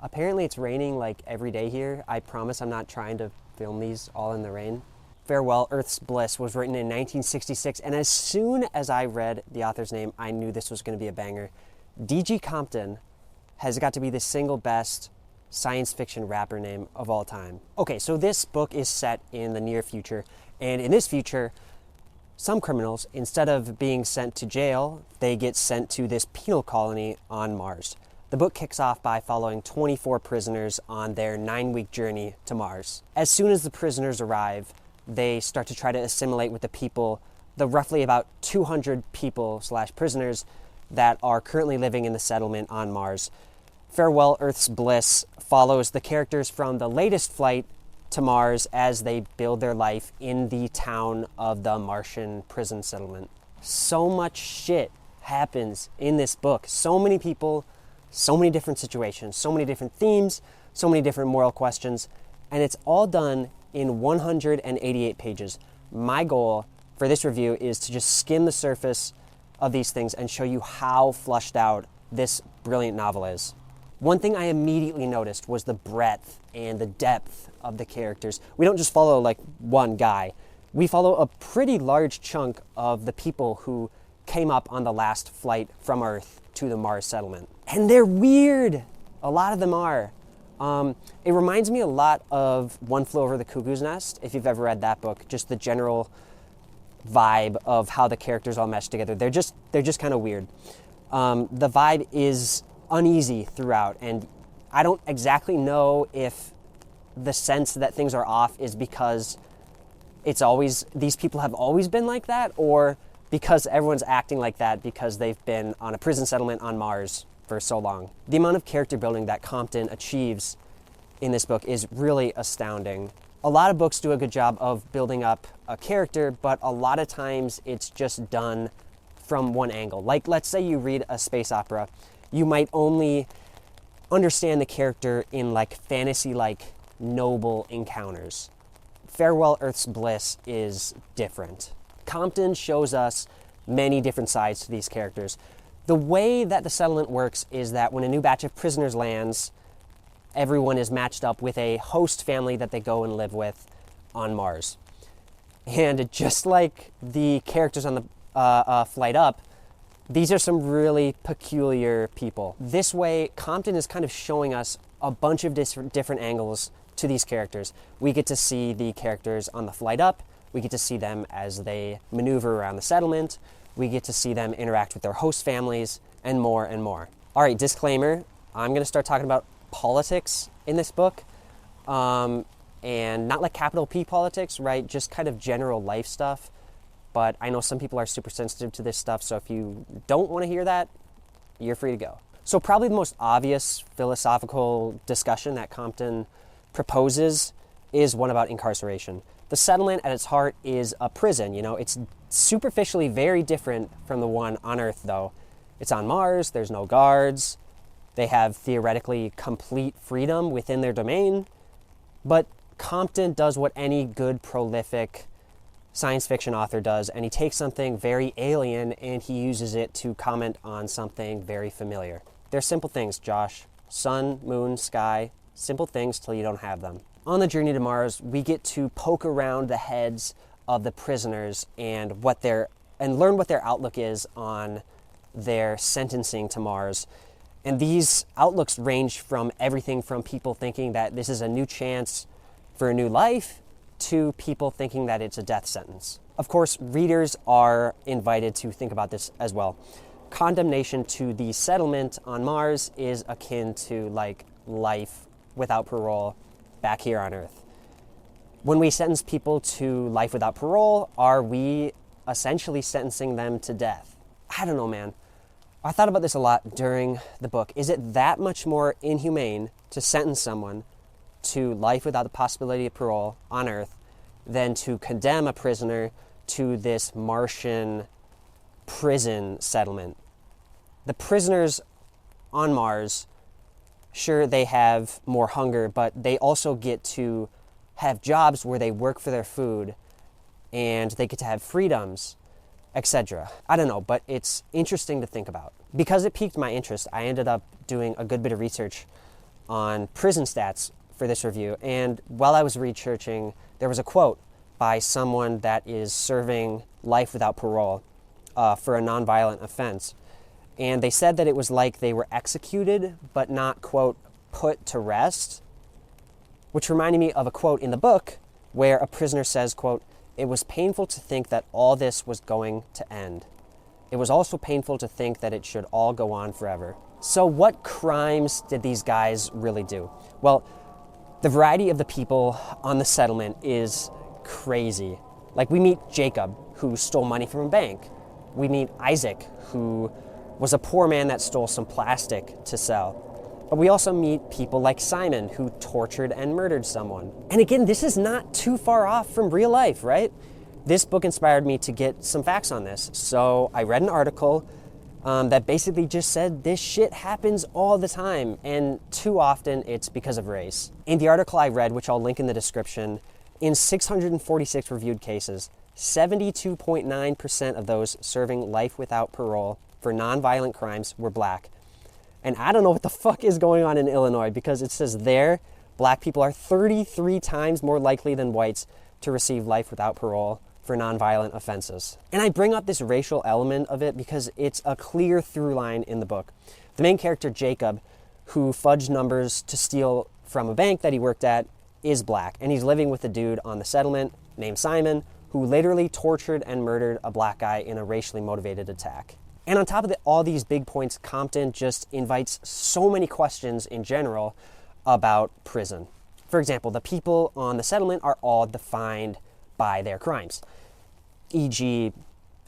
Apparently it's raining like every day here. I promise I'm not trying to film these all in the rain. Farewell, Earth's Bliss was written in 1966, and as soon as I read the author's name, I knew this was going to be a banger. D.G. Compton has got to be the single best science fiction rapper name of all time. Okay, so this book is set in the near future, and in this future, some criminals, instead of being sent to jail, they get sent to this penal colony on Mars. The book kicks off by following 24 prisoners on their 9-week journey to Mars. As soon as the prisoners arrive, they start to try to assimilate with the people, the roughly about 200 people / prisoners that are currently living in the settlement on Mars. Farewell, Earth's Bliss follows the characters from the latest flight to Mars as they build their life in the town of the Martian prison settlement. So much shit happens in this book. So many people, so many different situations, so many different themes, so many different moral questions, and it's all done in 188 pages. My goal for this review is to just skim the surface of these things and show you how flushed out this brilliant novel is. One thing I immediately noticed was the breadth and the depth of the characters. We don't just follow like one guy. We follow a pretty large chunk of the people who came up on the last flight from Earth to the Mars settlement. And they're weird. A lot of them are. It reminds me a lot of One Flew Over the Cuckoo's Nest, if you've ever read that book, just the general vibe of how the characters all mesh together. They're just kind of weird. The vibe is uneasy throughout, and I don't exactly know if the sense that things are off is because these people have always been like that, or because everyone's acting like that because they've been on a prison settlement on Mars for so long. The amount of character building that Compton achieves in this book is really astounding. A lot of books do a good job of building up a character, but a lot of times it's just done from one angle. Like, let's say you read a space opera, you might only understand the character in like fantasy-like noble encounters. Farewell, Earth's Bliss is different. Compton shows us many different sides to these characters. The way that the settlement works is that when a new batch of prisoners lands, everyone is matched up with a host family that they go and live with on Mars. And just like the characters on the flight up, these are some really peculiar people. This way, Compton is kind of showing us a bunch of different angles to these characters. We get to see the characters on the flight up. We get to see them as they maneuver around the settlement. We get to see them interact with their host families, and more and more. All right, disclaimer, I'm going to start talking about politics in this book, and not like capital P politics, right? Just kind of general life stuff. But I know some people are super sensitive to this stuff, so if you don't want to hear that, you're free to go. So probably the most obvious philosophical discussion that Compton proposes is one about incarceration. The settlement at its heart is a prison. You know, it's superficially very different from the one on Earth, though. It's on Mars, there's no guards, they have theoretically complete freedom within their domain, but Compton does what any good, prolific science fiction author does, and he takes something very alien and he uses it to comment on something very familiar. They're simple things, Josh. Sun, moon, sky, simple things till you don't have them. On the journey to Mars, we get to poke around the heads of the prisoners and learn what their outlook is on their sentencing to Mars. And these outlooks range from everything from people thinking that this is a new chance for a new life to people thinking that it's a death sentence. Of course, readers are invited to think about this as well. Condemnation to the settlement on Mars is akin to like life without parole back here on Earth. When we sentence people to life without parole, are we essentially sentencing them to death? I don't know, man. I thought about this a lot during the book. Is it that much more inhumane to sentence someone to life without the possibility of parole on Earth than to condemn a prisoner to this Martian prison settlement? The prisoners on Mars, sure, they have more hunger, but they also get to have jobs where they work for their food and they get to have freedoms, etc. I don't know, but it's interesting to think about. Because it piqued my interest, I ended up doing a good bit of research on prison stats for this review, and while I was researching, there was a quote by someone that is serving life without parole for a nonviolent offense. And they said that it was like they were executed, but not, quote, put to rest, which reminded me of a quote in the book where a prisoner says, quote, "It was painful to think that all this was going to end. It was also painful to think that it should all go on forever." So what crimes did these guys really do? Well, the variety of the people on the settlement is crazy. Like, we meet Jacob, who stole money from a bank. We meet Isaac, who was a poor man that stole some plastic to sell. But we also meet people like Simon, who tortured and murdered someone. And again, this is not too far off from real life, right? This book inspired me to get some facts on this. So I read an article that basically just said this shit happens all the time, and too often it's because of race. In the article I read, which I'll link in the description, in 646 reviewed cases, 72.9% of those serving life without parole for nonviolent crimes were black. And I don't know what the fuck is going on in Illinois, because it says there, black people are 33 times more likely than whites to receive life without parole for nonviolent offenses. And I bring up this racial element of it because it's a clear through line in the book. The main character, Jacob, who fudged numbers to steal from a bank that he worked at, is black. And he's living with a dude on the settlement named Simon, who literally tortured and murdered a black guy in a racially motivated attack. And on top of all these big points, Compton just invites so many questions in general about prison. For example, the people on the settlement are all defined by their crimes. E.g.,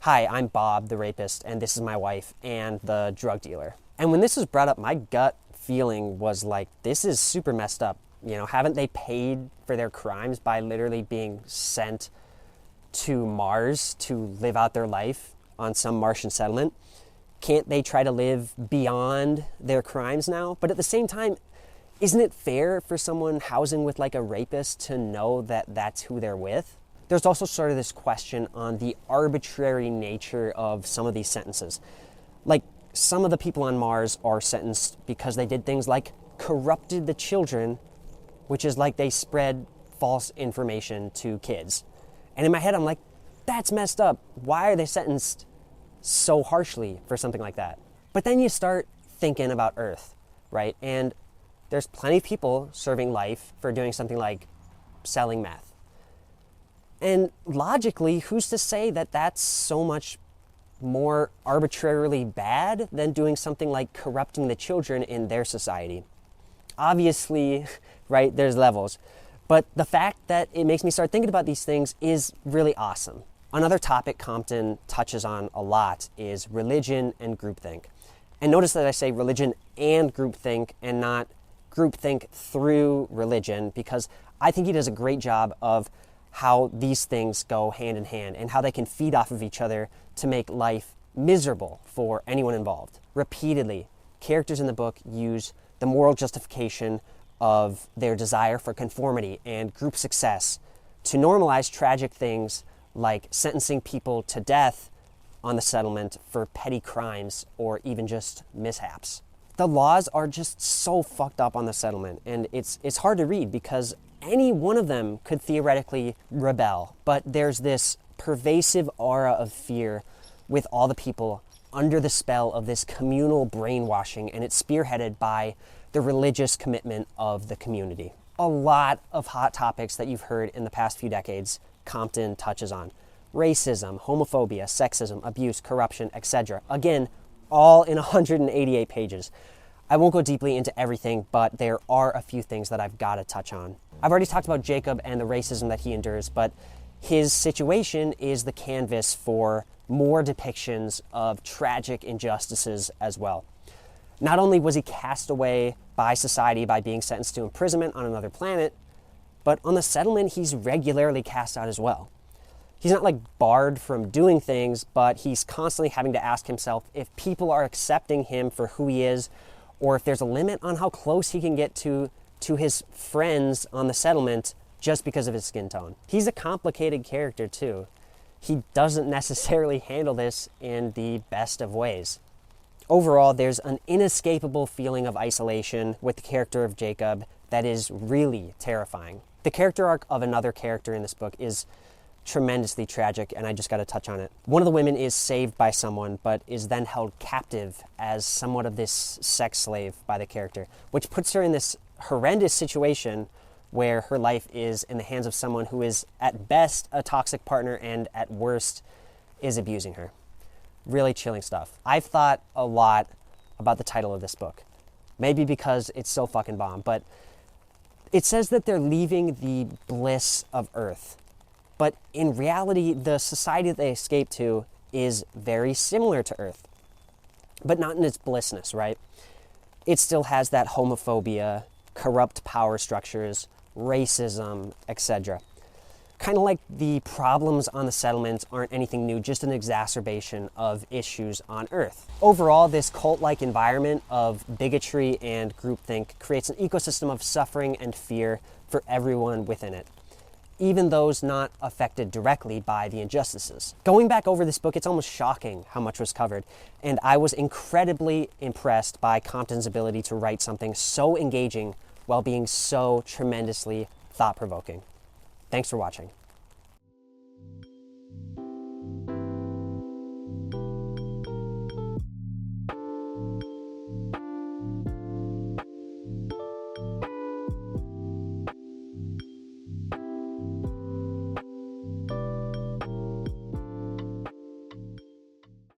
hi, I'm Bob, the rapist, and this is my wife, and the drug dealer. And when this was brought up, my gut feeling was like, this is super messed up. You know, haven't they paid for their crimes by literally being sent to Mars to live out their life on some Martian settlement? Can't they try to live beyond their crimes now? But at the same time, isn't it fair for someone housing with like a rapist to know that that's who they're with? There's also sort of this question on the arbitrary nature of some of these sentences. Like, some of the people on Mars are sentenced because they did things like corrupted the children, which is like they spread false information to kids. And in my head, I'm like, that's messed up. Why are they sentenced so harshly for something like that? But then you start thinking about Earth, right? And there's plenty of people serving life for doing something like selling meth. And logically, who's to say that that's so much more arbitrarily bad than doing something like corrupting the children in their society? Obviously, right, there's levels. But the fact that it makes me start thinking about these things is really awesome. Another topic Compton touches on a lot is religion and groupthink. And notice that I say religion and groupthink and not groupthink through religion, because I think he does a great job of how these things go hand in hand and how they can feed off of each other to make life miserable for anyone involved. Repeatedly, characters in the book use the moral justification of their desire for conformity and group success to normalize tragic things like sentencing people to death on the settlement for petty crimes or even just mishaps. The laws are just so fucked up on the settlement, and it's hard to read because any one of them could theoretically rebel, but there's this pervasive aura of fear with all the people under the spell of this communal brainwashing, and it's spearheaded by the religious commitment of the community. A lot of hot topics that you've heard in the past few decades Compton touches on. Racism, homophobia, sexism, abuse, corruption, etc. Again, all in 188 pages. I won't go deeply into everything, but there are a few things that I've got to touch on. I've already talked about Jacob and the racism that he endures, but his situation is the canvas for more depictions of tragic injustices as well. Not only was he cast away by society by being sentenced to imprisonment on another planet, but on the settlement, he's regularly cast out as well. He's not like barred from doing things, but he's constantly having to ask himself if people are accepting him for who he is, or if there's a limit on how close he can get to his friends on the settlement just because of his skin tone. He's a complicated character too. He doesn't necessarily handle this in the best of ways. Overall, there's an inescapable feeling of isolation with the character of Jacob that is really terrifying. The character arc of another character in this book is tremendously tragic, and I just got to touch on it. One of the women is saved by someone, but is then held captive as somewhat of this sex slave by the character, which puts her in this horrendous situation where her life is in the hands of someone who is at best a toxic partner and at worst is abusing her. Really chilling stuff. I've thought a lot about the title of this book, maybe because it's so fucking bomb, but it says that they're leaving the bliss of Earth. But in reality, the society that they escape to is very similar to Earth, but not in its blissness, right? It still has that homophobia, corrupt power structures, racism, etc. Kind of like the problems on the settlements aren't anything new, just an exacerbation of issues on Earth. Overall, this cult-like environment of bigotry and groupthink creates an ecosystem of suffering and fear for everyone within it, even those not affected directly by the injustices. Going back over this book, it's almost shocking how much was covered, and I was incredibly impressed by Compton's ability to write something so engaging while being so tremendously thought-provoking. Thanks for watching.